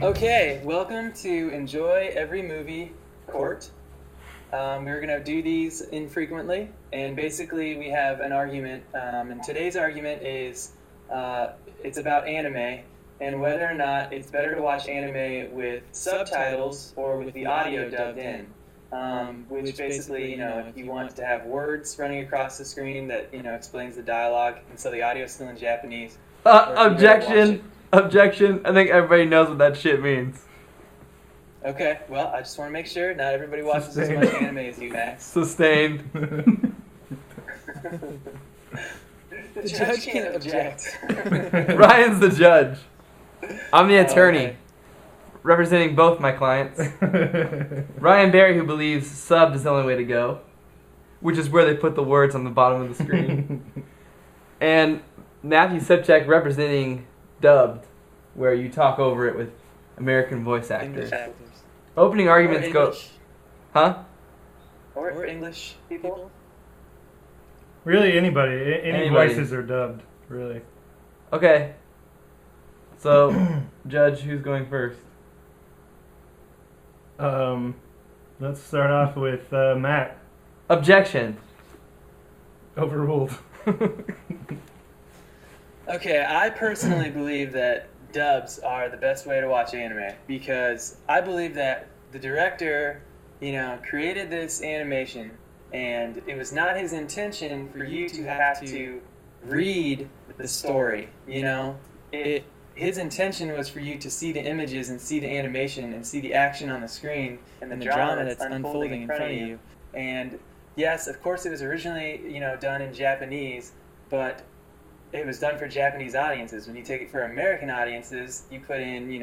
Okay, welcome to Enjoy Every Movie Court. We're going to do these infrequently, and basically we have an argument, and today's argument is it's about anime and whether or not it's better to watch anime with subtitles or with the audio dubbed in, which basically, if you want to have words running across the screen that, explains the dialogue, and so the audio is still in Japanese. Objection! Objection! I think everybody knows what that shit means. Okay, well, I just want to make sure not everybody watches as much anime as you, Max. Sustained. The judge can't object. Ryan's the judge. I'm the attorney, okay. representing both my clients. Ryan Barry, who believes subbed is the only way to go, which is where they put the words on the bottom of the screen. And Matthew Subcheck, representing dubbed, where you talk over it with American voice actors. Opening arguments go... Huh? Or English people? Really, anybody. Any Anybody. voices are dubbed, really. Okay. So, Judge, who's going first? Let's start off with Matt. Objection. Overruled. Okay, I personally believe that dubs are the best way to watch anime because I believe that the director, created this animation and it was not his intention for you to have to read the story, His intention was for you to see the images and see the animation and see the action on the screen and the drama that's unfolding in front of you. And yes, of course it was originally, done in Japanese, but it was done for Japanese audiences. When you take it for American audiences, you put in,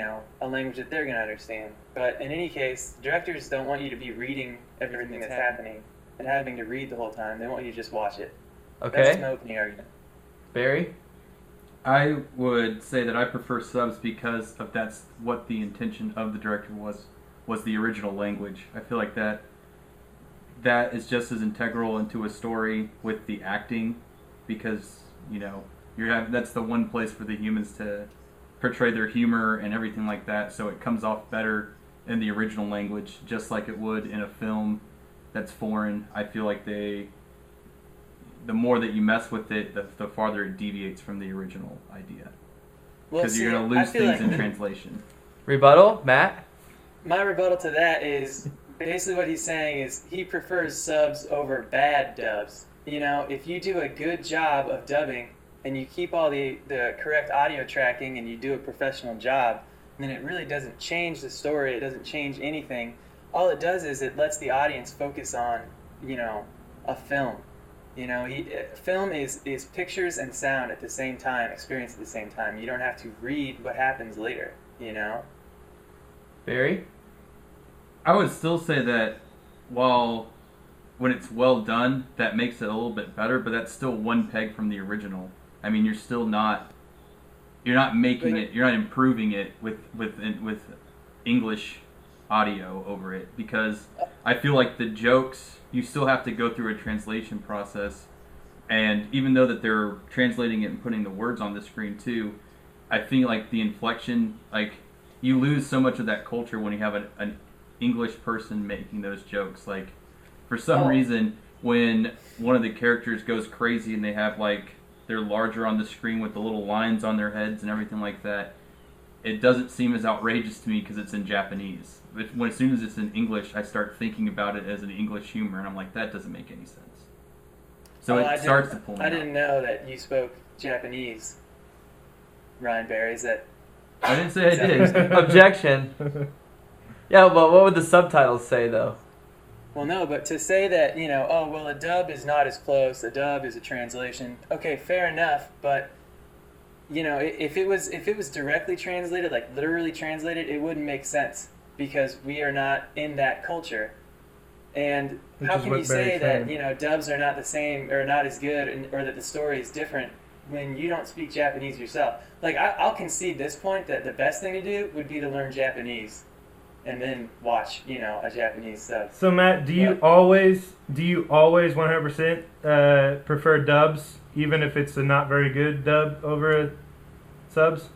a language that they're going to understand. But in any case, directors don't want you to be reading everything that's happening and having to read the whole time. They want you to just watch it. Okay. That's my opening argument. Barry? I would say that I prefer subs because of that's what the intention of the director was the original language. I feel like that is just as integral into a story with the acting because, that's the one place for the humans to portray their humor and everything like that, so it comes off better in the original language, just like it would in a film that's foreign. I feel like the more that you mess with it, the farther it deviates from the original idea. Because you're going to lose things in translation. Rebuttal? Matt? My rebuttal to that is basically what he's saying is he prefers subs over bad dubs. If you do a good job of dubbing and you keep all the correct audio tracking and you do a professional job, then it really doesn't change the story. It doesn't change anything. All it does is it lets the audience focus on, a film. Film is pictures and sound at the same time, experienced at the same time. You don't have to read what happens later, Barry? I would still say that when it's well done, that makes it a little bit better, but that's still one peg from the original. I mean, you're not making it, you're not improving it with English audio over it, because I feel like the jokes, you still have to go through a translation process, and even though that they're translating it and putting the words on the screen too, I feel like the inflection, like, you lose so much of that culture when you have an English person making those jokes. Like, for some reason, when one of the characters goes crazy and they have, like, they're larger on the screen with the little lines on their heads and everything like that, it doesn't seem as outrageous to me because it's in Japanese. But as soon as it's in English, I start thinking about it as an English humor, and I'm like, that doesn't make any sense. So it starts to pull me I out. didn't know that you spoke Japanese, Ryan Barry. Is that... I didn't say I did. Objection. Yeah, but what would the subtitles say, though? Well, no, but to say that, a dub is not as close, a dub is a translation. Okay, fair enough, but, if it was directly translated, like literally translated, it wouldn't make sense because we are not in that culture. And how can you say that, dubs are not the same or not as good or that the story is different when you don't speak Japanese yourself? Like, I'll concede this point that the best thing to do would be to learn Japanese and then watch, a Japanese sub. So Matt, do you always 100% prefer dubs, even if it's a not very good dub over subs?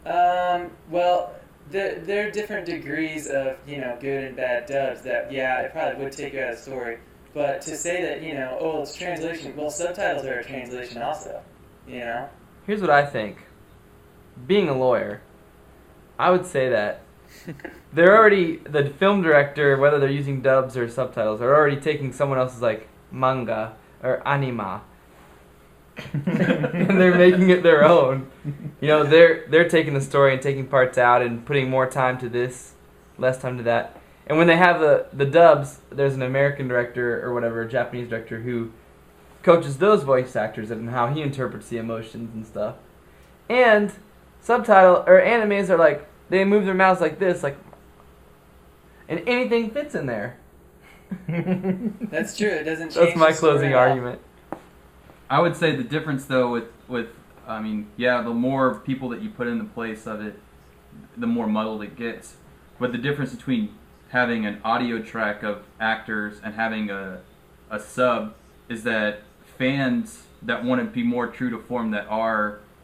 Well, there are different degrees of, good and bad dubs that, yeah, it probably would take you out of the story. But to say that, oh, it's translation, well, subtitles are a translation also, Here's what I think. Being a lawyer, I would say that the film director, whether they're using dubs or subtitles, are already taking someone else's, like, manga or anima, and they're making it their own. They're taking the story and taking parts out and putting more time to this, less time to that. And when they have the dubs, there's an American director or whatever, a Japanese director, who coaches those voice actors and how he interprets the emotions and stuff. And animes are like, they move their mouths like this, like, and anything fits in there. That's true. It doesn't change. That's my the story closing at all. argument. I would say the difference though with the more people that you put in the place of it, the more muddled it gets. But the difference between having an audio track of actors and having a sub is that fans that want to be more true to form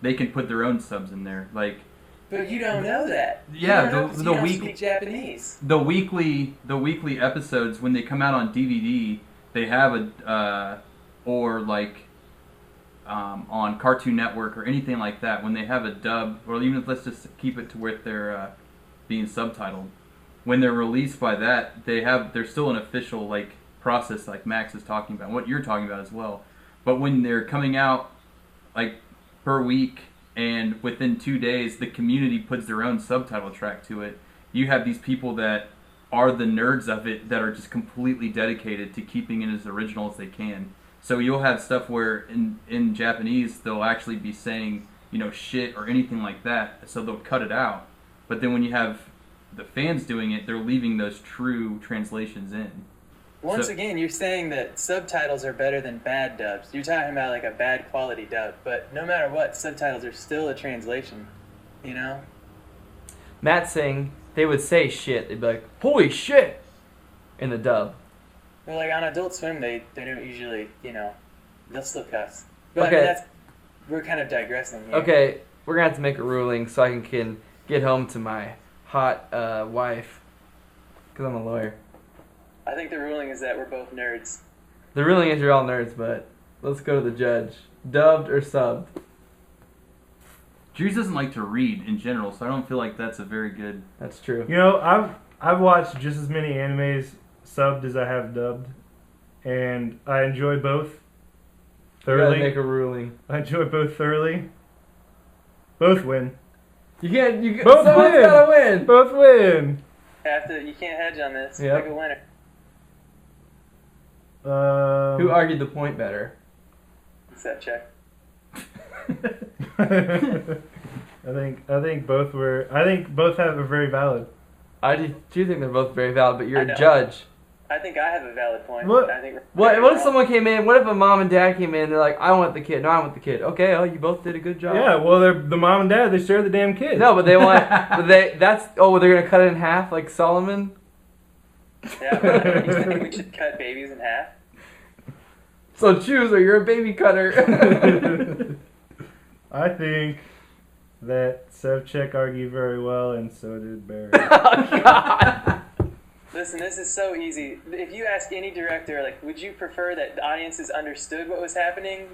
they can put their own subs in there. Like, but you don't know that. Yeah, you don't know 'cause the you don't week- speak Japanese. the weekly episodes when they come out on DVD, they have on Cartoon Network or anything like that, when they have a dub, or even if let's just keep it to where they're being subtitled, when they're released by that, there's still an official like process like Max is talking about, what you're talking about as well. But when they're coming out like per week, and within 2 days the community puts their own subtitle track to it, you have these people that are the nerds of it that are just completely dedicated to keeping it as original as they can. So you'll have stuff where in Japanese they'll actually be saying, shit or anything like that, so they'll cut it out. But then when you have the fans doing it, they're leaving those true translations in. Once again, you're saying that subtitles are better than bad dubs. You're talking about like a bad quality dub, but no matter what, subtitles are still a translation, Matt's saying they would say shit. They'd be like, holy shit, in the dub. Well, like on Adult Swim, they don't usually, they'll still cuss. But Okay. I mean, we're kind of digressing here. Okay, we're going to have to make a ruling so I can get home to my hot wife, because I'm a lawyer. I think the ruling is that we're both nerds. The ruling is you're all nerds, but let's go to the judge. Dubbed or subbed? Drews doesn't like to read in general, so I don't feel like that's a very good... That's true. I've watched just as many animes subbed as I have dubbed, and I enjoy both You gotta thoroughly. make a ruling. I enjoy both thoroughly. Both win. You can't. Both someone's win. gotta win. Both win. You can't hedge on this. Yep. Pick a winner. Who argued the point better? Set check. I think both were. I think both have a very valid. I do think they're both very valid, but you're I a know. judge. I think I have a valid point. What? I think What if someone came in? What if a mom and dad came in? They're like, I want the kid. No, I want the kid. Okay, you both did a good job. Yeah, well, they're the mom and dad. They share the damn kid. No, but they want. They're gonna cut it in half like Solomon. Yeah, but you think we should cut babies in half? So choose, or you're a baby cutter. I think that Sevchek argued very well, and so did Barry. Oh God. Listen, this is so easy. If you ask any director, like, would you prefer that the audiences understood what was happening,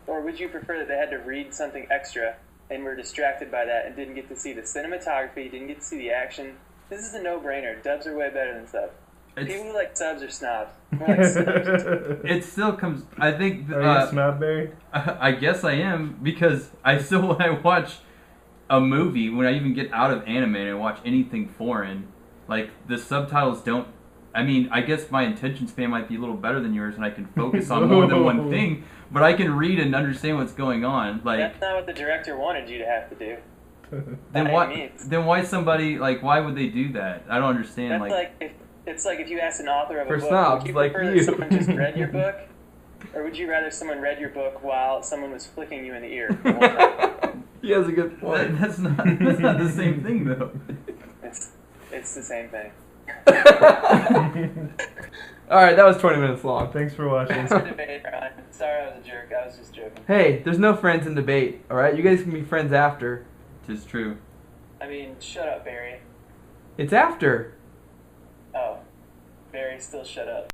or would you prefer that they had to read something extra and were distracted by that and didn't get to see the cinematography, didn't get to see the action? This is a no-brainer. Dubs are way better than subs. People who like subs are snobs. More like snobs. It still comes... I think... Are you a snob, Barry? I guess I am, because I still, when I watch a movie, when I even get out of anime and I watch anything foreign, like, the subtitles don't... I mean, I guess my attention span might be a little better than yours, and I can focus on more than one thing, but I can read and understand what's going on. Like, That's not what the director wanted you to have to do. then by why? any means. Then why somebody why would they do that? I don't understand. It's like if you ask an author of a For book, snobs would you like prefer you. that someone just read your book, or would you rather someone read your book while someone was flicking you in the ear the whole time? He has a good point. that's not the same thing though. It's the same thing. All right, that was 20 minutes long. Thanks for watching. Thanks for debate, Ryan. Sorry I was a jerk. I was just joking. Hey, there's no friends in debate. All right, you guys can be friends after. Tis true. I mean, shut up, Barry. It's after. Oh, Barry, still shut up.